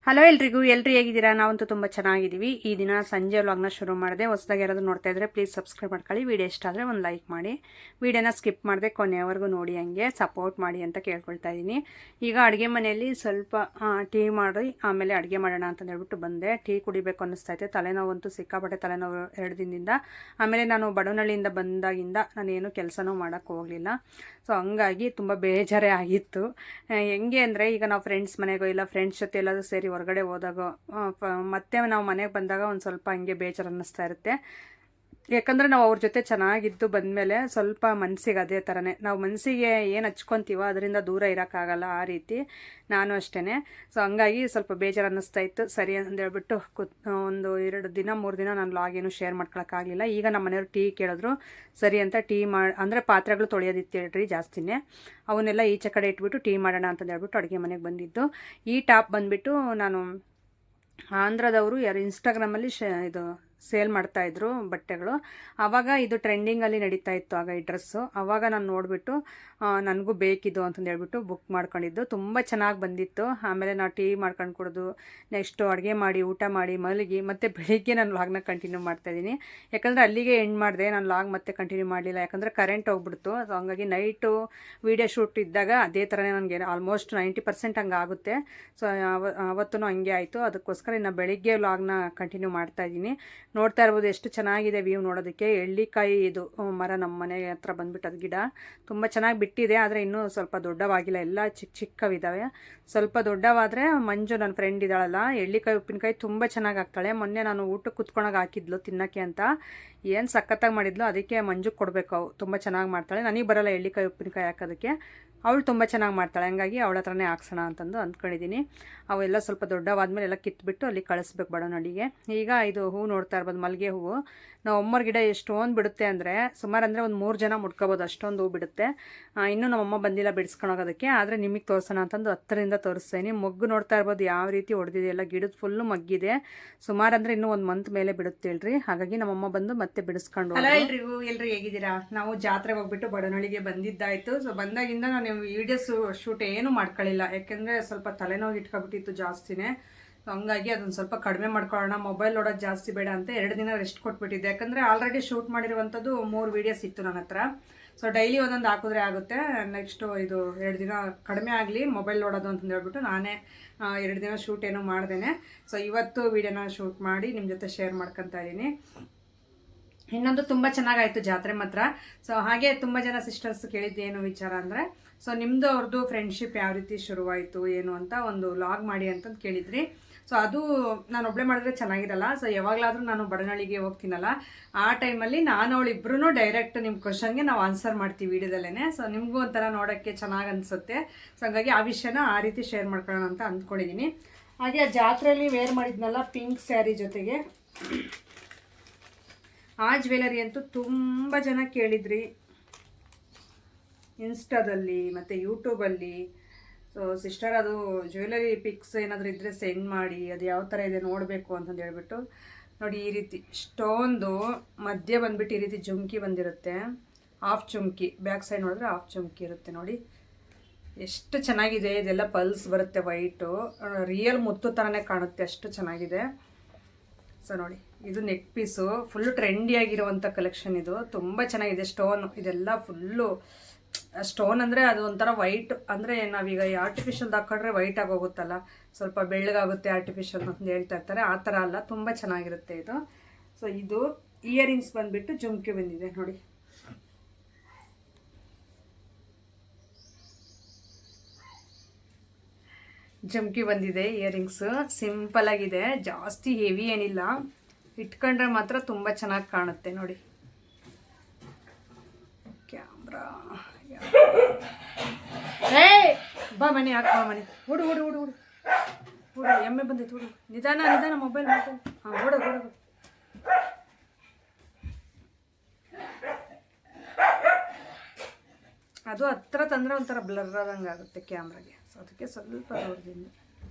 Hello ಎಲ್ರಿಗೂ ಹೇಗಿದ್ದೀರಾ? ನಾವಂತೂ ತುಂಬ ಚೆನ್ನಾಗಿದ್ದೀವಿ. ಈ ದಿನ ಸಂಜೆ ವ್ಲಾಗ್ನ ಶುರು ಮಾಡಿದೆ. ಹೊಸದಾಗಿ ಯಾರಾದರೂ ನೋಡ್ತಾ ಇದ್ದರೆ ಪ್ಲೀಸ್ ಸಬ್ಸ್ಕ್ರೈಬ್ ಮಾಡ್ಕೊಳ್ಳಿ. ವಿಡಿಯೋ ಇಷ್ಟ ಆದರೆ ಒಂದು ಲೈಕ್ ಮಾಡಿ, ವಿಡಿಯೋನ ಸ್ಕಿಪ್ ಮಾಡದೆ ಕೊನೆಯವರೆಗೂ ನೋಡಿ, ಹಂಗೆ ಸಪೋರ್ಟ್ ಮಾಡಿ ಅಂತ ಕೇಳ್ಕೊಳ್ತಾ ಇದ್ದೀನಿ. ಈಗ ಅಡುಗೆ ಮನೆಯಲ್ಲಿ ಸ್ವಲ್ಪ ಟೀ ಮಾಡಿ ಆಮೇಲೆ ಅಡುಗೆ ಮಾಡೋಣ ಅಂತ ಹೇಳ್ಬಿಟ್ಟು ಬಂದೆ. ಟೀ ಕುಡಿಬೇಕು ಅನ್ನಿಸ್ತೈತೆ. ತಲೆನೋವಂತೂ ಸಿಕ್ಕಾಪಟ್ಟೆ ತಲೆನೋವು 2 ದಿನದಿಂದ. ಆಮೇಲೆ ನಾನು ಬಡವನಹಳ್ಳಿಯಿಂದ ಬಂದಾಗಿಂದ ನಾನೇನು ಕೆಲಸನೂ ಮಾಡೋಕ್ಕೆ ಹೋಗಲಿಲ್ಲ. ಸೊ ಹಂಗಾಗಿ ತುಂಬ ಬೇಜಾರೇ ಆಗಿತ್ತು. ಹೆಂಗೆ ಅಂದರೆ ಈಗ ನಾವು ಫ್ರೆಂಡ್ಸ್ ಮನೆಗೋ ಇಲ್ಲ ಫ್ರೆಂಡ್ಸ್ ಜೊತೆ ಎಲ್ಲಾದರೂ ಸೇರಿ ಹೊರಗಡೆ ಹೋದಾಗ ಮತ್ತೆ ನಾವು ಮನೆಗೆ ಬಂದಾಗ ಒಂದು ಸ್ವಲ್ಪ ಹಂಗೆ ಬೇಜಾರು ಅನ್ನಿಸ್ತಾ ಇರುತ್ತೆ. ಯಾಕಂದರೆ ನಾವು ಅವ್ರ ಜೊತೆ ಚೆನ್ನಾಗಿದ್ದು ಬಂದಮೇಲೆ ಸ್ವಲ್ಪ ಮನಸ್ಸಿಗೆ ಅದೇ ಥರನೇ ನಾವು ಮನಸ್ಸಿಗೆ ಏನು ಹಚ್ಕೊತೀವೋ ಅದರಿಂದ ದೂರ ಇರೋಕ್ಕಾಗಲ್ಲ. ಆ ರೀತಿ ನಾನು ಅಷ್ಟೇ. ಸೊ ಹಂಗಾಗಿ ಸ್ವಲ್ಪ ಬೇಜಾರು ಅನ್ನಿಸ್ತಾ ಇತ್ತು. ಸರಿ ಅಂತ ಹೇಳ್ಬಿಟ್ಟು ಒಂದು 2 ದಿನ 3 ದಿನ ನಾನು ಲಾಗೇನು ಶೇರ್ ಮಾಡ್ಕೊಳಕ್ಕಾಗಲಿಲ್ಲ. ಈಗ ನಮ್ಮ ಮನೆಯವ್ರು ಟೀ ಕೇಳಿದ್ರು. ಸರಿ ಅಂತ ಟೀ ಅಂದರೆ ಪಾತ್ರೆಗಳು ತೊಳೆಯೋದಿತ್ತು ಹೇಳ್ರಿ ಜಾಸ್ತಿನೇ. ಅವನ್ನೆಲ್ಲ ಈಚೆ ಕಡೆ ಇಟ್ಬಿಟ್ಟು ಟೀ ಮಾಡೋಣ ಅಂತ ಹೇಳ್ಬಿಟ್ಟು ಅಡುಗೆ ಮನೆಗೆ ಬಂದಿದ್ದು. ಈ ಟಾಪ್ ಬಂದುಬಿಟ್ಟು ನಾನು ಆಂಧ್ರದವರು ಯಾರು ಇನ್ಸ್ಟಾಗ್ರಾಮಲ್ಲಿ ಇದು ಸೇಲ್ ಮಾಡ್ತಾಯಿದ್ರು ಬಟ್ಟೆಗಳು. ಆವಾಗ ಇದು ಟ್ರೆಂಡಿಂಗಲ್ಲಿ ನಡೀತಾ ಇತ್ತು ಆಗ ಈ ಡ್ರೆಸ್ಸು. ಆವಾಗ ನಾನು ನೋಡಿಬಿಟ್ಟು ನನಗೂ ಬೇಕಿದ್ದು ಅಂತಂದು ಹೇಳ್ಬಿಟ್ಟು ಬುಕ್ ಮಾಡ್ಕೊಂಡಿದ್ದು. ತುಂಬ ಚೆನ್ನಾಗಿ ಬಂದಿತ್ತು. ಆಮೇಲೆ ನಾವು ಟೀ ಮಾಡ್ಕೊಂಡು ಕುಡಿದು ನೆಕ್ಸ್ಟು ಅಡುಗೆ ಮಾಡಿ ಊಟ ಮಾಡಿ ಮಲಗಿ ಮತ್ತು ಬೆಳಿಗ್ಗೆ ನಾನು ಲಾಗ್ನ ಕಂಟಿನ್ಯೂ ಮಾಡ್ತಾಯಿದ್ದೀನಿ. ಯಾಕಂದರೆ ಅಲ್ಲಿಗೆ ಎಂಡ್ ಮಾಡಿದೆ. ನಾನು ಲಾಗ್ ಮತ್ತೆ ಕಂಟಿನ್ಯೂ ಮಾಡಲಿಲ್ಲ, ಯಾಕಂದರೆ ಕರೆಂಟ್ ಹೋಗ್ಬಿಡ್ತು. ಸೊ ಹಂಗಾಗಿ ನೈಟು ವೀಡಿಯೋ ಶೂಟ್ ಇದ್ದಾಗ ಅದೇ ಥರನೇ ನನಗೆ ಆಲ್ಮೋಸ್ಟ್ 90% ಹಂಗೆ ಆಗುತ್ತೆ. ಸೊ ಅವತ್ತೂ ಹಂಗೆ ಆಯಿತು. ಅದಕ್ಕೋಸ್ಕರ ಇನ್ನು ಬೆಳಿಗ್ಗೆ ಲಾಗ್ನ ಕಂಟಿನ್ಯೂ ಮಾಡ್ತಾಯಿದ್ದೀನಿ. ನೋಡ್ತಾ ಇರ್ಬೋದು ಎಷ್ಟು ಚೆನ್ನಾಗಿದೆ ವ್ಯೂ ನೋಡೋದಕ್ಕೆ. ಎಳ್ಳಿಕಾಯಿ ಇದು ಮರ ನಮ್ಮ ಮನೆ ಹತ್ರ ಬಂದ್ಬಿಟ್ಟು ಅದು ಗಿಡ ತುಂಬ ಚೆನ್ನಾಗಿ ಬಿಟ್ಟಿದೆ. ಆದರೆ ಇನ್ನೂ ಸ್ವಲ್ಪ ದೊಡ್ಡವಾಗಿಲ್ಲ, ಎಲ್ಲ ಚಿಕ್ಕವಿದ್ದಾವೆ. ಸ್ವಲ್ಪ ದೊಡ್ಡವಾದರೆ ಮಂಜು ನನ್ನ ಫ್ರೆಂಡ್ ಇದ್ದಾಳಲ್ಲ, ಎಳ್ಳಿಕಾಯಿ ಉಪ್ಪಿನಕಾಯಿ ತುಂಬ ಚೆನ್ನಾಗಿ ಹಾಕ್ತಾಳೆ. ಮೊನ್ನೆ ನಾನು ಊಟಕ್ಕೆ ಕುತ್ಕೊಳಗೆ ಹಾಕಿದ್ಲು ತಿನ್ನೋಕ್ಕೆ ಅಂತ. ಏನು ಸಖತ್ತಾಗಿ ಮಾಡಿದ್ಲು. ಅದಕ್ಕೆ ಮಂಜುಗೆ ಕೊಡಬೇಕು. ಅವು ತುಂಬ ಚೆನ್ನಾಗಿ ಮಾಡ್ತಾಳೆ. ನನಗೆ ಬರೋಲ್ಲ ಎಳ್ಳಿಕಾಯಿ ಉಪ್ಪಿನಕಾಯಿ ಹಾಕೋದಕ್ಕೆ, ಅವಳು ತುಂಬ ಚೆನ್ನಾಗಿ ಮಾಡ್ತಾಳೆ. ಹಂಗಾಗಿ ಅವಳ ಹತ್ರನೇ ಹಾಕ್ಸೋಣ ಅಂತಂದು ಅಂದ್ಕೊಂಡಿದ್ದೀನಿ. ಅವೆಲ್ಲ ಸ್ವಲ್ಪ ದೊಡ್ಡವಾದ್ಮೇಲೆ ಎಲ್ಲ ಕಿತ್ಬಿಟ್ಟು ಅಲ್ಲಿ ಕಳಿಸ್ಬೇಕು ಬಡವನಹಳ್ಳಿಗೆ. ಈಗ ಇದು ಹೂವು ನೋಡ್ತಾ ಇರ್ಬೋದು, ಮಲ್ಲಿಗೆ ಹೂವು. ನಾವು ಅಮ್ಮರ ಗಿಡ ಎಷ್ಟೊಂದು ಬಿಡುತ್ತೆ ಅಂದರೆ ಸುಮಾರು ಅಂದರೆ ಒಂದು 3 ಜನ ಮುಡ್ಕೋಬೋದು, ಅಷ್ಟೊಂದು ಹೂವು ಬಿಡುತ್ತೆ. ಇನ್ನೂ ನಮ್ಮಮ್ಮ ಬಂದಿಲ್ಲ ಬಿಡಿಸ್ಕೊಳೋದಕ್ಕೆ. ಆದರೆ ನಿಮಗೆ ತೋರಿಸೋಣ ಅಂತಂದು ಹತ್ತರಿಂದ ತೋರಿಸ್ತೀನಿ. ಮೊಗ್ಗು ನೋಡ್ತಾ ಇರ್ಬೋದು ಯಾವ ರೀತಿ ಹೊಡೆದಿದೆ. ಎಲ್ಲ ಗಿಡದ ಫುಲ್ಲು ಮಗ್ಗಿದೆ. ಸುಮಾರು ಅಂದರೆ ಇನ್ನೂ 1 ಮಂತ್ ಮೇಲೆ ಬಿಡುತ್ತೆ ಹೇಳ್ರಿ. ಹಾಗಾಗಿ ನಮ್ಮಮ್ಮ ಬಂದು ಮತ್ತೆ ಬಿಡಿಸ್ಕೊಂಡು. ಹಲೋ ಎಲ್ರಿಗೂ ಹೇಗಿದ್ದೀರಾ? ನಾವು ಜಾತ್ರೆಗೆ ಹೋಗ್ಬಿಟ್ಟು ಬಡವನಹಳ್ಳಿಗೆ ಬಂದಿದ್ದಾಯಿತು. ಸೊ ಬಂದಾಗಿಂದ ನಾನು ವೀಡಿಯೋಸ್ ಶೂಟ್ ಏನು ಮಾಡ್ಕೊಳ್ಳಿಲ್ಲ. ಯಾಕೆಂದರೆ ಸ್ವಲ್ಪ ತಲೆನೋವು ಇಟ್ಕೊಬಿಟ್ಟಿತ್ತು ಜಾಸ್ತಿನೇ. ಹಂಗಾಗಿ ಅದನ್ನು ಸ್ವಲ್ಪ ಕಡಿಮೆ ಮಾಡ್ಕೊಳ್ಳೋಣ, ಮೊಬೈಲ್ ನೋಡೋದು ಜಾಸ್ತಿ ಬೇಡ ಅಂತ 2 ದಿನ ರೆಸ್ಟ್ ಕೊಟ್ಬಿಟ್ಟಿದ್ದೆ. ಯಾಕಂದರೆ ಆಲ್ರೆಡಿ ಶೂಟ್ ಮಾಡಿರುವಂಥದ್ದು 3 ವೀಡಿಯೋಸ್ ಇತ್ತು ನನ್ನ ಹತ್ರ. ಸೊ ಡೈಲಿ ಒಂದೊಂದು ಹಾಕಿದ್ರೆ ಆಗುತ್ತೆ. ನೆಕ್ಸ್ಟು ಇದು 2 ದಿನ ಕಡಿಮೆ ಆಗಲಿ ಮೊಬೈಲ್ ನೋಡೋದು ಅಂತಂದು ಹೇಳ್ಬಿಟ್ಟು ನಾನೇ 2 ದಿನ ಶೂಟ್ ಏನೂ ಮಾಡ್ದೇನೆ. ಸೊ ಇವತ್ತು ವೀಡಿಯೋನ ಶೂಟ್ ಮಾಡಿ ನಿಮ್ಮ ಜೊತೆ ಶೇರ್ ಮಾಡ್ಕೊತಾ ಇದ್ದೀನಿ. ಇನ್ನೊಂದು ತುಂಬ ಚೆನ್ನಾಗಾಯಿತು ಜಾತ್ರೆ ಮಾತ್ರ. ಸೊ ಹಾಗೆ ತುಂಬ ಜನ ಸಿಸ್ಟರ್ಸ್ ಕೇಳಿದ್ದು ಏನು ವಿಚಾರ ಅಂದರೆ, ಸೊ ನಿಮ್ಮದು ಅವ್ರದ್ದು ಫ್ರೆಂಡ್ಶಿಪ್ ಯಾವ ರೀತಿ ಶುರುವಾಯಿತು ಏನು ಅಂತ ಒಂದು ಲಾಗ್ ಮಾಡಿ ಅಂತಂದು ಕೇಳಿದ್ರಿ. ಸೊ ಅದು ನಾನು ಒಬ್ಬಳೇ ಮಾಡಿದ್ರೆ ಚೆನ್ನಾಗಿರಲ್ಲ. ಸೊ ಯಾವಾಗಲಾದರೂ ನಾನು ಬಡವನಹಳ್ಳಿಗೆ ಹೋಗ್ತೀನಲ್ಲ, ಆ ಟೈಮಲ್ಲಿ ನಾನು ಅವಳಿಬ್ರು ಡೈರೆಕ್ಟ್ ನಿಮ್ಮ ಕ್ವಶನ್ಗೆ ನಾವು ಆನ್ಸರ್ ಮಾಡ್ತೀವಿ ವೀಡಿಯೋದಲ್ಲೇ. ಸೊ ನಿಮಗೂ ಒಂಥರ ನೋಡೋಕ್ಕೆ ಚೆನ್ನಾಗಿ ಅನಿಸುತ್ತೆ. ಸೊ ಹಂಗಾಗಿ ಆ ವಿಷಯನ ಆ ರೀತಿ ಶೇರ್ ಮಾಡ್ಕೊಳ್ಳೋಣ ಅಂತ ಅಂದ್ಕೊಂಡಿದ್ದೀನಿ. ಹಾಗೆ ಆ ಜಾತ್ರೆಯಲ್ಲಿ ವೇರ್ ಮಾಡಿದ್ನಲ್ಲ ಪಿಂಕ್ ಸ್ಯಾರಿ ಜೊತೆಗೆ ಆ ಜ್ಯುವೆಲರಿ ಅಂತೂ ತುಂಬ ಜನ ಕೇಳಿದ್ರಿ ಇನ್ಸ್ಟಾದಲ್ಲಿ ಮತ್ತು ಯೂಟ್ಯೂಬಲ್ಲಿ. ಸೊ ಸಿಸ್ಟರ್ ಅದು ಜ್ಯುವೆಲರಿ ಪಿಕ್ಸ್ ಏನಾದರೂ ಇದ್ದರೆ ಸೆಂಡ್ ಮಾಡಿ, ಅದು ಯಾವ ಥರ ಇದೆ ನೋಡಬೇಕು ಅಂತಂದು ಹೇಳ್ಬಿಟ್ಟು. ನೋಡಿ ಈ ರೀತಿ ಸ್ಟೋನ್ದು ಮಧ್ಯೆ ಬಂದುಬಿಟ್ಟು ಈ ರೀತಿ ಜುಮ್ಕಿ ಬಂದಿರುತ್ತೆ. ಹಾಫ್ ಜುಮ್ಕಿ, ಬ್ಯಾಕ್ ಸೈಡ್ ನೋಡಿದ್ರೆ ಹಾಫ್ ಜುಮ್ಕಿ ಇರುತ್ತೆ. ನೋಡಿ ಎಷ್ಟು ಚೆನ್ನಾಗಿದೆ. ಇದೆಲ್ಲ ಪಲ್ಸ್ ಬರುತ್ತೆ, ವೈಟು, ರಿಯಲ್ ಮುತ್ತು ಥರನೇ ಕಾಣುತ್ತೆ, ಅಷ್ಟು ಚೆನ್ನಾಗಿದೆ. ಸೊ ನೋಡಿ ಇದು ನೆಕ್ ಪೀಸು, ಫುಲ್ಲು ಟ್ರೆಂಡಿಯಾಗಿರುವಂಥ ಕಲೆಕ್ಷನ್. ಇದು ತುಂಬ ಚೆನ್ನಾಗಿದೆ. ಸ್ಟೋನು ಇದೆಲ್ಲ ಫುಲ್ಲು ಸ್ಟೋನ್ ಅಂದರೆ ಅದು ಒಂಥರ ವೈಟ್, ಅಂದರೆ ನಾವೀಗ ಈ ಆರ್ಟಿಫಿಷಿಯಲ್ ಹಾಕೊಂಡ್ರೆ ವೈಟ್ ಆಗೋಗುತ್ತಲ್ಲ, ಸ್ವಲ್ಪ ಬೆಳ್ಳಗಾಗುತ್ತೆ ಆರ್ಟಿಫಿಷಿಯಲ್ ಅಂತ ಹೇಳ್ತಾ ಇರ್ತಾರೆ. ಆ ಥರ ಅಲ್ಲ, ತುಂಬ ಚೆನ್ನಾಗಿರುತ್ತೆ ಇದು. ಸೊ ಇದು ಇಯರಿಂಗ್ಸ್ ಬಂದುಬಿಟ್ಟು ಜುಮ್ಕಿ ಬಂದಿದೆ ನೋಡಿ. ಜುಮ್ಕಿ ಬಂದಿದೆ, ಇಯರಿಂಗ್ಸು ಸಿಂಪಲ್ ಆಗಿದೆ, ಜಾಸ್ತಿ ಹೆವಿ ಏನಿಲ್ಲ. ಇಟ್ಕೊಂಡ್ರೆ ಮಾತ್ರ ತುಂಬ ಚೆನ್ನಾಗಿ ಕಾಣುತ್ತೆ ನೋಡಿ. ಕ್ಯಾಮ್ರಾ ಬಾ ಮನೆ ಹಾಕಿ, ಬಾ ಮನೆ ಹುಡು ಹುಡು ಹುಡು ಹುಡು ಹುಡು ಎಮ್ಮೆ ಬಂದೈತೆ, ಹುಡು ನಿಧಾನ ಮೊಬೈಲ್ ಹಾಂ ಹುಡು ಹುಡು. ಅದು ಹತ್ರ ತಂದರೆ ಒಂಥರ ಬ್ಲರ್ ಆದಂಗೆ ಆಗುತ್ತೆ ಕ್ಯಾಮ್ರಾಗೆ. ಸೊ ಅದಕ್ಕೆ ಸ್ವಲ್ಪ ದೂರದಿಂದ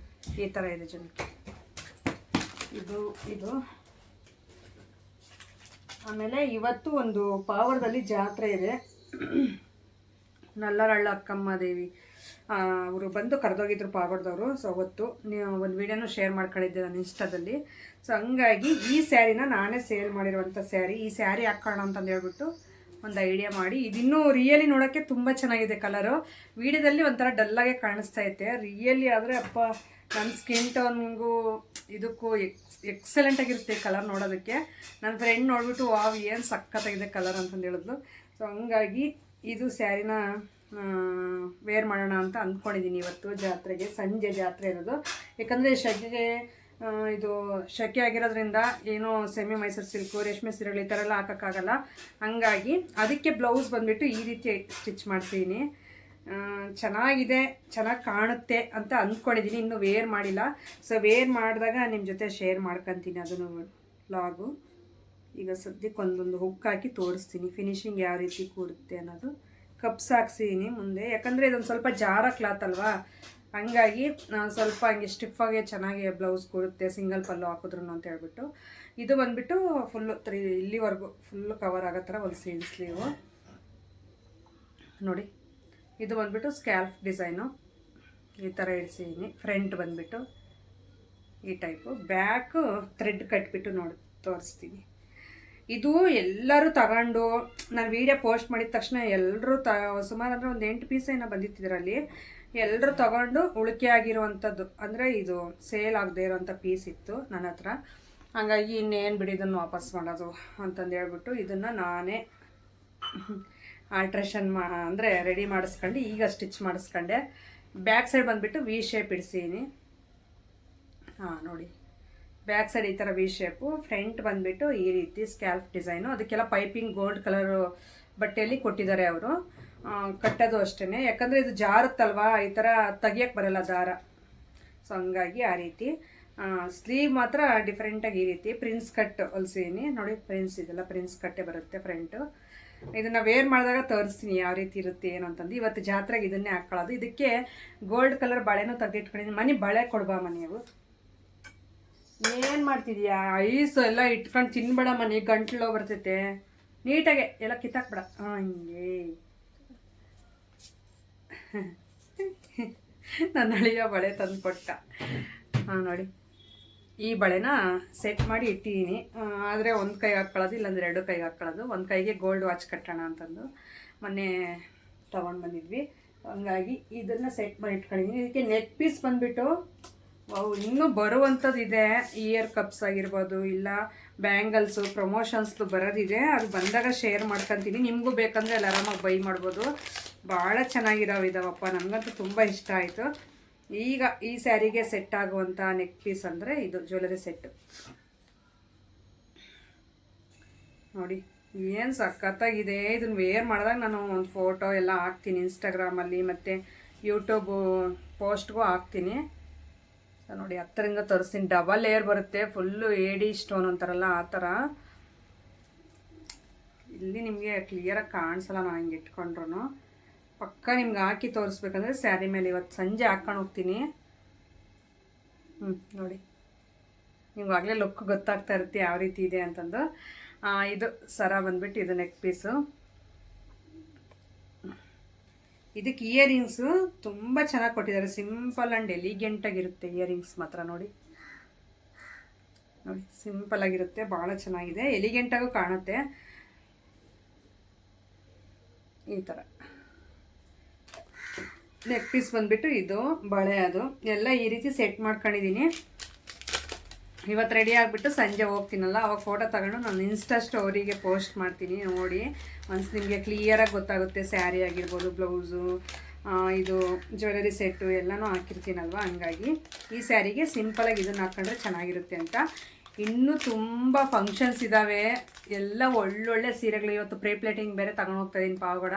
ಈ ಥರ ಇದೆ ಜುಮ್ಕಿ. ಇದು ಆಮೇಲೆ ಇವತ್ತು ಒಂದು ಪಾವರದಲ್ಲಿ ಜಾತ್ರೆ ಇದೆ. ನಲ್ಲರಳ್ಳ ಅಕ್ಕಮ್ಮ ದೇವಿ ಅವರು ಬಂದು ಕರೆದೋಗಿದ್ರು ಪಾವಗಡದವರು. ಸೊ ಅವತ್ತು ಒಂದು ವೀಡಿಯೋನು ಶೇರ್ ಮಾಡ್ಕೊಂಡಿದ್ದೆ ನಾನು ಇನ್ಸ್ಟಾದಲ್ಲಿ. ಸೊ ಹಂಗಾಗಿ ಈ ಸ್ಯಾರಿನ ನಾನೇ ಸೇಲ್ ಮಾಡಿರುವಂಥ ಸ್ಯಾರಿ. ಈ ಸ್ಯಾರಿ ಹಾಕೋಣ ಅಂತಂದು ಹೇಳ್ಬಿಟ್ಟು ಒಂದು ಐಡಿಯಾ ಮಾಡಿ, ಇದಿನ್ನೂ ರಿಯಲಿ ನೋಡೋಕ್ಕೆ ತುಂಬ ಚೆನ್ನಾಗಿದೆ ಕಲರು. ವೀಡಿಯೋದಲ್ಲಿ ಒಂಥರ ಡಲ್ಲಾಗೆ ಕಾಣಿಸ್ತಾ ಐತೆ, ರಿಯಲಿ ಆದರೆ ಅಪ್ಪ ನನ್ನ ಸ್ಕಿನ್ ಟೋನ್ಗೂ ಇದಕ್ಕೂ ಎಕ್ಸಲೆಂಟಾಗಿರುತ್ತೆ ಕಲರ್ ನೋಡೋದಕ್ಕೆ. ನನ್ನ ಫ್ರೆಂಡ್ ನೋಡಿಬಿಟ್ಟು ವಾವ್ ಏನು ಸಖತ್ತಾಗಿದೆ ಕಲರ್ ಅಂತಂದು ಹೇಳಿದ್ಲು. ಸೊ ಹಂಗಾಗಿ ಇದು ಸ್ಯಾರಿನ ವೇರ್ ಮಾಡೋಣ ಅಂತ ಅಂದ್ಕೊಂಡಿದ್ದೀನಿ ಇವತ್ತು ಜಾತ್ರೆಗೆ. ಸಂಜೆ ಜಾತ್ರೆ ಇರೋದು, ಯಾಕಂದರೆ ಇದು ಶೆಕೆ ಆಗಿರೋದ್ರಿಂದ ಏನೋ ಸೆಮಿ ಮೈಸೂರು ಸಿಲ್ಕು, ರೇಷ್ಮೆ ಸೀರೆಗಳು ಈ ಥರ ಎಲ್ಲ ಹಾಕೋಕ್ಕಾಗಲ್ಲ. ಹಂಗಾಗಿ ಅದಕ್ಕೆ ಬ್ಲೌಸ್ ಬಂದುಬಿಟ್ಟು ಈ ರೀತಿ ಸ್ಟಿಚ್ ಮಾಡ್ತೀನಿ. ಚೆನ್ನಾಗಿದೆ, ಚೆನ್ನಾಗಿ ಕಾಣುತ್ತೆ ಅಂತ ಅಂದ್ಕೊಂಡಿದ್ದೀನಿ. ಇನ್ನೂ ವೇರ್ ಮಾಡಿಲ್ಲ. ಸೊ ವೇರ್ ಮಾಡಿದಾಗ ನಿಮ್ಮ ಜೊತೆ ಶೇರ್ ಮಾಡ್ಕೊತೀನಿ ಅದನ್ನು ವ್ಲಾಗು. ಈಗ ಸದ್ಯಕ್ಕೆ ಒಂದೊಂದು ಹುಕ್ ಹಾಕಿ ತೋರಿಸ್ತೀನಿ ಫಿನಿಶಿಂಗ್ ಯಾವ ರೀತಿ ಕೂರುತ್ತೆ ಅನ್ನೋದು. ಕಪ್ಸ್ ಹಾಕ್ಸಿದ್ದೀನಿ ಮುಂದೆ, ಯಾಕಂದರೆ ಇದೊಂದು ಸ್ವಲ್ಪ ಜಾರ ಕ್ಲಾತ್ ಅಲ್ವಾ, ಹಂಗಾಗಿ ಸ್ವಲ್ಪ ಹಂಗೆ ಸ್ಟಿಫಾಗೆ ಚೆನ್ನಾಗಿ ಬ್ಲೌಸ್ ಕೊಡುತ್ತೆ ಸಿಂಗಲ್ ಪಲ್ಲು ಹಾಕಿದ್ರು ಅಂತ ಹೇಳ್ಬಿಟ್ಟು. ಇದು ಬಂದುಬಿಟ್ಟು ಫುಲ್ಲು ಇಲ್ಲಿವರೆಗೂ ಫುಲ್ಲು ಕವರ್ ಆಗೋ ಥರ ಹೊಲಿಸಿ ಸ್ಲೀವು ನೋಡಿ. ಇದು ಬಂದುಬಿಟ್ಟು ಸ್ಕ್ಯಾಲ್ಫ್ ಡಿಸೈನು ಈ ಥರ ಇಳಿಸಿದ್ದೀನಿ. ಫ್ರಂಟ್ ಬಂದುಬಿಟ್ಟು ಈ ಟೈಪು, ಬ್ಯಾಕು ಥ್ರೆಡ್ ಕಟ್ಬಿಟ್ಟು ನೋಡಿ ತೋರಿಸ್ತೀನಿ. ಇದು ಎಲ್ಲರೂ ತಗೊಂಡು ನಾನು ವೀಡಿಯೋ ಪೋಸ್ಟ್ ಮಾಡಿದ ತಕ್ಷಣ ಎಲ್ಲರೂ ಸುಮಾರು ಅಂದರೆ ಒಂದು 8 ಪೀಸ್ ಏನೋ ಬಂದಿತ್ತಿದ್ರಲ್ಲಿ. ಎಲ್ಲರೂ ತಗೊಂಡು ಉಳಿಕೆ ಆಗಿರುವಂಥದ್ದು, ಅಂದರೆ ಇದು ಸೇಲ್ ಆಗದೆ ಇರೋವಂಥ ಪೀಸ್ ಇತ್ತು ನನ್ನ ಹತ್ರ. ಹಾಗಾಗಿ ಇನ್ನೇನು ಬಿಡಿ ಇದನ್ನು ವಾಪಸ್ ಮಾಡೋದು ಅಂತಂದು ಹೇಳ್ಬಿಟ್ಟು ಇದನ್ನು ನಾನೇ ಆಲ್ಟ್ರೇಷನ್ ಅಂದರೆ ರೆಡಿ ಮಾಡಿಸ್ಕೊಂಡು ಈಗ ಸ್ಟಿಚ್ ಮಾಡಿಸ್ಕೊಂಡೆ. ಬ್ಯಾಕ್ ಸೈಡ್ ಬಂದುಬಿಟ್ಟು ವಿ ಶೇಪ್ ಇಡಿಸಿದ್ದೀನಿ. ನೋಡಿ ಬ್ಯಾಕ್ ಸೈಡ್ ಈ ಥರ ವಿ ಶೇಪು, ಫ್ರಂಟ್ ಬಂದುಬಿಟ್ಟು ಈ ರೀತಿ ಸ್ಕ್ಯಾಲ್ಫ್ ಡಿಸೈನು. ಅದಕ್ಕೆಲ್ಲ ಪೈಪಿಂಗ್ ಗೋಲ್ಡ್ ಕಲರು ಬಟ್ಟೆಯಲ್ಲಿ ಕೊಟ್ಟಿದ್ದಾರೆ ಅವರು. ಕಟ್ಟೋದು ಅಷ್ಟೇ, ಯಾಕಂದರೆ ಇದು ಜಾರುತ್ತಲ್ವಾ, ಈ ಥರ ತೆಗಿಯೋಕ್ಕೆ ಬರೋಲ್ಲ ದಾರ. ಸೊ ಹಂಗಾಗಿ ಆ ರೀತಿ. ಸ್ಲೀವ್ ಮಾತ್ರ ಡಿಫ್ರೆಂಟಾಗಿ ಈ ರೀತಿ ಪ್ರಿನ್ಸ್ ಕಟ್ ಹೊಲಿಸಿದ್ದೀನಿ ನೋಡಿ. ಪ್ರಿನ್ಸ್ ಇದೆಲ್ಲ ಪ್ರಿನ್ಸ್ ಕಟ್ಟೆ ಬರುತ್ತೆ ಫ್ರಂಟು. ಇದನ್ನು ವೇರ್ ಮಾಡಿದಾಗ ತೋರಿಸ್ತೀನಿ ಯಾವ ರೀತಿ ಇರುತ್ತೆ ಏನು ಅಂತಂದು. ಇವತ್ತು ಜಾತ್ರೆಗೆ ಇದನ್ನೇ ಹಾಕೊಳ್ಳೋದು. ಇದಕ್ಕೆ ಗೋಲ್ಡ್ ಕಲರ್ ಬಳೆನೂ ತೆಗೆದಿಟ್ಕೊಂಡಿದ್ದೀನಿ. ಮನೆ ಬಳೆ ಕೊಡ್ಬಾ ನೀವು ಏನು ಮಾಡ್ತಿದ್ಯಾ? ಐಸು ಎಲ್ಲ ಇಟ್ಕೊಂಡು ತಿನ್ಬೇಡ ಮನೆ, ಗಂಟ್ಲು ಬರ್ತೈತೆ. ನೀಟಾಗೆ ಎಲ್ಲ ಕಿತ್ತಾಕ್ಬೇಡ. ಹಿಂಗೆ ನನ್ನ ಅಳಿಯ ಬಳೆ ತಂದು ಕೊಟ್ಟ. ನೋಡಿ ಈ ಬಳೆನ ಸೆಟ್ ಮಾಡಿ ಇಟ್ಟಿದ್ದೀನಿ. ಆದರೆ ಒಂದು ಕೈಗೆ ಹಾಕ್ಕೊಳ್ಳೋದು, ಇಲ್ಲಾಂದರೆ 2 ಕೈಗೆ ಹಾಕ್ಕೊಳ್ಳೋದು. ಒಂದು ಕೈಗೆ ಗೋಲ್ಡ್ ವಾಚ್ ಕಟ್ಟೋಣ ಅಂತಂದು ಮೊನ್ನೆ ತೊಗೊಂಡು ಬಂದಿದ್ವಿ. ಹಂಗಾಗಿ ಇದನ್ನು ಸೆಟ್ ಮಾಡಿ ಇಟ್ಕೊಂಡಿದ್ದೀನಿ. ಇದಕ್ಕೆ ನೆಕ್ ಪೀಸ್ ಬಂದುಬಿಟ್ಟು ಇನ್ನೂ ಬರುವಂಥದ್ದು ಇದೆ. ಇಯರ್ ಕಪ್ಸ್ ಆಗಿರ್ಬೋದು, ಇಲ್ಲ ಬ್ಯಾಂಗಲ್ಸು ಪ್ರಮೋಷನ್ಸ್ದು ಬರೋದಿದೆ. ಅದು ಬಂದಾಗ ಶೇರ್ ಮಾಡ್ಕೊತೀನಿ. ನಿಮಗೂ ಬೇಕಂದರೆ ಅಲ್ಲಿ ಆರಾಮಾಗಿ ಬೈ ಮಾಡ್ಬೋದು. ಭಾಳ ಚೆನ್ನಾಗಿರೋವು ಇದಾವಪ್ಪ, ನನಗಂತೂ ತುಂಬ ಇಷ್ಟ ಆಯಿತು. ಈಗ ಈ ಸ್ಯಾರಿಗೆ ಸೆಟ್ ಆಗುವಂಥ ನೆಕ್ ಪೀಸ್ ಅಂದರೆ ಇದು ಜ್ಯುವೆಲರಿ ಸೆಟ್ಟು ನೋಡಿ. ಏನು ಸಖತ್ತಾಗಿದೆ. ಇದನ್ನು ವೇರ್ ಮಾಡಿದಾಗ ನಾನು ಒಂದು ಫೋಟೋ ಎಲ್ಲ ಹಾಕ್ತೀನಿ ಇನ್ಸ್ಟಾಗ್ರಾಮಲ್ಲಿ, ಮತ್ತು ಯೂಟ್ಯೂಬು ಪೋಸ್ಟ್ಗೂ ಹಾಕ್ತೀನಿ. ಸೊ ನೋಡಿ ಹತ್ತರಿಂದ ತೋರಿಸ್ತೀನಿ. ಡಬಲ್ ಲೇಯರ್ ಬರುತ್ತೆ, ಫುಲ್ಲು ಏಡಿ ಸ್ಟೋನ್ ಅಂತಾರಲ್ಲ ಆ ಥರ. ಇಲ್ಲಿ ನಿಮಗೆ ಕ್ಲಿಯರಾಗಿ ಕಾಣಿಸಲ್ಲ ನಾನು ಹಿಂಗೆ ಇಟ್ಕೊಂಡ್ರು. ಪಕ್ಕ ನಿಮ್ಗೆ ಹಾಕಿ ತೋರಿಸ್ಬೇಕಂದ್ರೆ ಸ್ಯಾರಿ ಮೇಲೆ ಇವತ್ತು ಸಂಜೆ ಹಾಕ್ಕೊಂಡು ಹೋಗ್ತೀನಿ. ನೋಡಿ ನಿಮ್ಗಾಗಲೇ ಲುಕ್ ಗೊತ್ತಾಗ್ತಾ ಇರುತ್ತೆ ಯಾವ ರೀತಿ ಇದೆ ಅಂತಂದು. ಇದು ಸರ ಬಂದ್ಬಿಟ್ಟು ಇದು ನೆಕ್ ಪೀಸು. ಇದಕ್ಕೆ ಇಯರಿಂಗ್ಸು ತುಂಬ ಚೆನ್ನಾಗಿ ಕೊಟ್ಟಿದ್ದಾರೆ. ಸಿಂಪಲ್ ಆ್ಯಂಡ್ ಎಲಿಗೆಂಟಾಗಿರುತ್ತೆ ಇಯರಿಂಗ್ಸ್ ಮಾತ್ರ. ನೋಡಿ ನೋಡಿ ಸಿಂಪಲ್ಲಾಗಿರುತ್ತೆ, ಭಾಳ ಚೆನ್ನಾಗಿದೆ, ಎಲಿಗೆಂಟಾಗೂ ಕಾಣುತ್ತೆ. ಈ ಥರ ನೆಕ್ ಪೀಸ್ ಬಂದುಬಿಟ್ಟು ಇದು ಬಳೆ. ಅದು ಎಲ್ಲ ಈ ರೀತಿ ಸೆಟ್ ಮಾಡ್ಕೊಂಡಿದ್ದೀನಿ. ಇವತ್ತು ರೆಡಿ ಆಗಿಬಿಟ್ಟು ಸಂಜೆ ಹೋಗ್ತೀನಲ್ಲ, ಅವಾಗ ಫೋಟೋ ತಗೊಂಡು ನಾನು ಇನ್ಸ್ಟಾ ಸ್ಟೋರಿಗೆ ಪೋಸ್ಟ್ ಮಾಡ್ತೀನಿ. ನೋಡಿ ಒನ್ಸ್ ನಿಮಗೆ ಕ್ಲಿಯರಾಗಿ ಗೊತ್ತಾಗುತ್ತೆ. ಸ್ಯಾರಿ ಆಗಿರ್ಬೋದು, ಬ್ಲೌಸು, ಇದು ಜ್ಯುವೆಲರಿ ಸೆಟ್ಟು ಎಲ್ಲನೂ ಹಾಕಿರ್ತೀನಲ್ವ. ಹಂಗಾಗಿ ಈ ಸ್ಯಾರಿಗೆ ಸಿಂಪಲಾಗಿ ಇದನ್ನು ಹಾಕ್ಕೊಂಡ್ರೆ ಚೆನ್ನಾಗಿರುತ್ತೆ ಅಂತ. ಇನ್ನೂ ತುಂಬ ಫಂಕ್ಷನ್ಸ್ ಇದ್ದಾವೆ, ಎಲ್ಲ ಒಳ್ಳೊಳ್ಳೆ ಸೀರೆಗಳು. ಇವತ್ತು ಪ್ರೀ ಪ್ಲೇಟಿಂಗ್ ಬೇರೆ ತಗೊಂಡು ಹೋಗ್ತಾ ಇದ್ದೀನಿ ಪಾವಗಡ.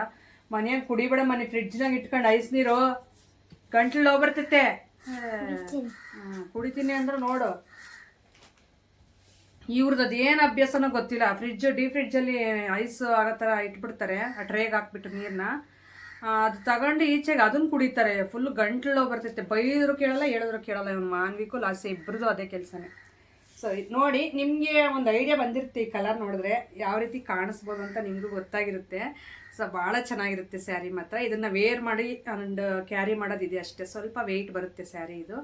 ಮನೆಯಾಗ ಕುಡಿಬೇಡ ಮನೆ, ಫ್ರಿಡ್ಜ್ನಾಗ ಇಟ್ಕೊಂಡು ಐಸ್ ನೀರು ಗಂಟ್ಲು ಬರ್ತೈತೆ. ಕುಡಿತೀನಿ ಅಂದ್ರೆ ನೋಡು. ಇವ್ರದ್ದು ಅದೇನು ಅಭ್ಯಾಸನೋ ಗೊತ್ತಿಲ್ಲ, ಡೀಪ್ ಫ್ರಿಡ್ಜಲ್ಲಿ ಐಸ್ ಆಗೋ ಥರ ಇಟ್ಬಿಡ್ತಾರೆ, ಆ ಟ್ರೇಗೆ ಹಾಕ್ಬಿಟ್ಟು ನೀರನ್ನ. ಅದು ತಗೊಂಡು ಈಚೆಗೆ ಅದನ್ನು ಕುಡಿತಾರೆ. ಫುಲ್ ಗಂಟ್ಲು ಬರ್ತೈತೆ. ಬೈದ್ರು ಕೇಳಲ್ಲ, ಹೇಳಿದ್ರು ಕೇಳಲ್ಲ. ಇವ್ನು ಮಾನ್ವಿಕು ಲಾಸೆ ಇಬ್ಬರದು ಅದೇ ಕೆಲಸನೇ. ಸೊ ನೋಡಿ ನಿಮಗೆ ಒಂದು ಐಡಿಯಾ ಬಂದಿರುತ್ತೆ ಈ ಕಲರ್ ನೋಡಿದ್ರೆ ಯಾವ ರೀತಿ ಕಾಣಿಸ್ಬೋದು ಅಂತ ನಿಮಗೂ ಗೊತ್ತಾಗಿರುತ್ತೆ. ಸೊ ಭಾಳ ಚೆನ್ನಾಗಿರುತ್ತೆ ಸ್ಯಾರಿ ಮಾತ್ರ. ಇದನ್ನು ವೇರ್ ಮಾಡಿ ಅಂಡ್ ಕ್ಯಾರಿ ಮಾಡೋದಿದೆ ಅಷ್ಟೇ, ಸ್ವಲ್ಪ ವೆಯ್ಟ್ ಬರುತ್ತೆ ಸ್ಯಾರಿ ಇದು.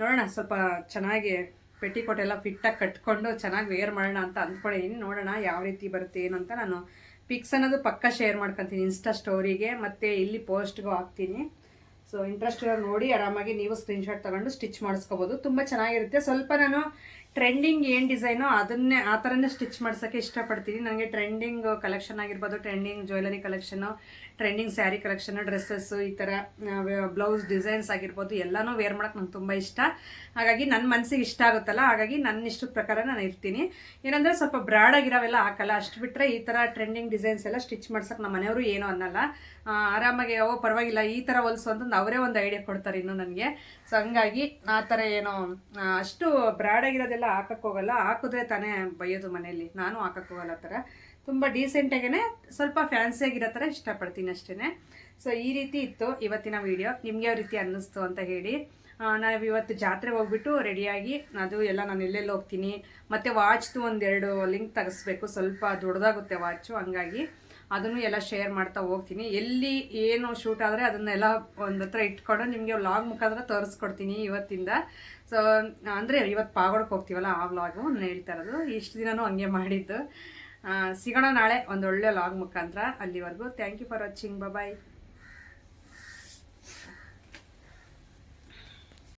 ನೋಡೋಣ, ಸ್ವಲ್ಪ ಚೆನ್ನಾಗಿ ಪೆಟಿಕೋಟ್ ಎಲ್ಲ ಫಿಟ್ಟಾಗಿ ಕಟ್ಕೊಂಡು ಚೆನ್ನಾಗಿ ವೇರ್ ಮಾಡೋಣ ಅಂತ ಅಂದ್ಕೊಂಡಿದ್ದೀನಿ. ನೋಡೋಣ ಯಾವ ರೀತಿ ಬರುತ್ತೆ ಏನು ಅಂತ. ನಾನು ಪಿಕ್ಸ್ ಅನ್ನೋದು ಪಕ್ಕ ಶೇರ್ ಮಾಡ್ಕೊತೀನಿ ಇನ್ಸ್ಟಾ ಸ್ಟೋರಿಗೆ, ಮತ್ತು ಇಲ್ಲಿ ಪೋಸ್ಟ್ಗೂ ಹಾಕ್ತೀನಿ. ಸೊ ಇಂಟ್ರೆಸ್ಟ್ ಇರೋ ನೋಡಿ ಆರಾಮಾಗಿ ನೀವು ಸ್ಕ್ರೀನ್ಶಾಟ್ ತೊಗೊಂಡು ಸ್ಟಿಚ್ ಮಾಡಿಸ್ಕೋಬೋದು. ತುಂಬ ಚೆನ್ನಾಗಿರುತ್ತೆ. ಸ್ವಲ್ಪ ನಾನು ಟ್ರೆಂಡಿಂಗ್ ಏನು ಡಿಸೈನೋ ಅದನ್ನೇ ಆ ಥರನೇ ಸ್ಟಿಚ್ ಮಾಡ್ಸೋಕ್ಕೆ ಇಷ್ಟಪಡ್ತೀನಿ. ನನಗೆ ಟ್ರೆಂಡಿಂಗ್ ಕಲೆಕ್ಷನ್ ಆಗಿರ್ಬೋದು, trending jewellery collection, trending sari collection, dresses, ಈ ಥರ ಬ್ಲೌಸ್ ಡಿಸೈನ್ಸ್ ಆಗಿರ್ಬೋದು ಎಲ್ಲನೂ ವೇರ್ ಮಾಡೋಕ್ಕೆ ನಂಗೆ ತುಂಬ ಇಷ್ಟ. ಹಾಗಾಗಿ ನನ್ನ ಮನಸ್ಸಿಗೆ ಇಷ್ಟ ಆಗುತ್ತಲ್ಲ, ಹಾಗಾಗಿ ನನ್ನ ಇಷ್ಟದ ಪ್ರಕಾರ ನಾನು ಇರ್ತೀನಿ. ಏನಂದರೆ ಸ್ವಲ್ಪ ಬ್ರಾಡಾಗಿರೋವೆಲ್ಲ ಹಾಕಲ್ಲ, ಅಷ್ಟು ಬಿಟ್ಟರೆ ಈ ಥರ ಟ್ರೆಂಡಿಂಗ್ ಡಿಸೈನ್ಸ್ ಎಲ್ಲ ಸ್ಟಿಚ್ ಮಾಡ್ಸೋಕ್ಕೆ ನಮ್ಮ ಮನೆಯವರು ಏನೂ ಅನ್ನಲ್ಲ. ಆರಾಮಾಗಿ ಪರವಾಗಿಲ್ಲ ಈ ಥರ ಹೊಲ್ಸು ಅಂತಂದು ಅವರೇ ಒಂದು ಐಡಿಯಾ ಕೊಡ್ತಾರೆ ಇನ್ನು ನನಗೆ. ಸೊ ಹಂಗಾಗಿ ಆ ಥರ ಏನೋ ಅಷ್ಟು ಬ್ರಾಡಾಗಿರೋದೆಲ್ಲ ಹಾಕಕ್ಕೆ ಹೋಗಲ್ಲ. ಹಾಕಿದ್ರೆ ತಾನೇ ಬೈಯೋದು ಮನೆಯಲ್ಲಿ, ನಾನು ಹಾಕಕ್ಕೆ ಹೋಗಲ್ಲ. ಆ ಥರ ತುಂಬ ಡೀಸೆಂಟಾಗೇ ಸ್ವಲ್ಪ ಫ್ಯಾನ್ಸಿಯಾಗಿರೋ ಥರ ಇಷ್ಟಪಡ್ತೀನಿ ಅಷ್ಟೇ. ಸೊ ಈ ರೀತಿ ಇತ್ತು ಇವತ್ತಿನ ವೀಡಿಯೋ. ನಿಮಗೆ ಯಾವ ರೀತಿ ಅನ್ನಿಸ್ತು ಅಂತ ಹೇಳಿ. ನಾವು ಇವತ್ತು ಜಾತ್ರೆಗೆ ಹೋಗ್ಬಿಟ್ಟು ರೆಡಿಯಾಗಿ, ಅದು ಎಲ್ಲ ನಾನು ಎಲ್ಲೆಲ್ಲಿ ಹೋಗ್ತೀನಿ, ಮತ್ತು ವಾಚ್ದು ಒಂದೆರಡು ಲಿಂಕ್ ತೆಗೆಸ್ಬೇಕು, ಸ್ವಲ್ಪ ದೊಡ್ಡದಾಗುತ್ತೆ ವಾಚು, ಹಂಗಾಗಿ ಅದನ್ನು ಎಲ್ಲ ಶೇರ್ ಮಾಡ್ತಾ ಹೋಗ್ತೀನಿ. ಎಲ್ಲಿ ಏನು ಶೂಟ್ ಆದರೆ ಅದನ್ನೆಲ್ಲ ಒಂದು ಹತ್ರ ಇಟ್ಕೊಂಡು ನಿಮಗೆ ವ್ಲಾಗ್ ಮುಖಾಂತರ ತೋರಿಸ್ಕೊಡ್ತೀನಿ ಇವತ್ತಿಂದ. ಸೊ ಅಂದರೆ ಇವತ್ತು ಪಾಗೋಡಕ್ಕೆ ಹೋಗ್ತೀವಲ್ಲ ಆ ವ್ಲಾಗು ನಾನು ಹೇಳ್ತಾ ಇರೋದು. ಇಷ್ಟು ದಿನವೂ ಹಂಗೆ ಮಾಡಿದ್ದು. ಸಿಗೋಣ ನಾಳೆ ಒಂದೊಳ್ಳೆ ವ್ಲಾಗ್ ಮುಖಾಂತರ. ಅಲ್ಲಿವರೆಗೂ thank you for watching. Bye.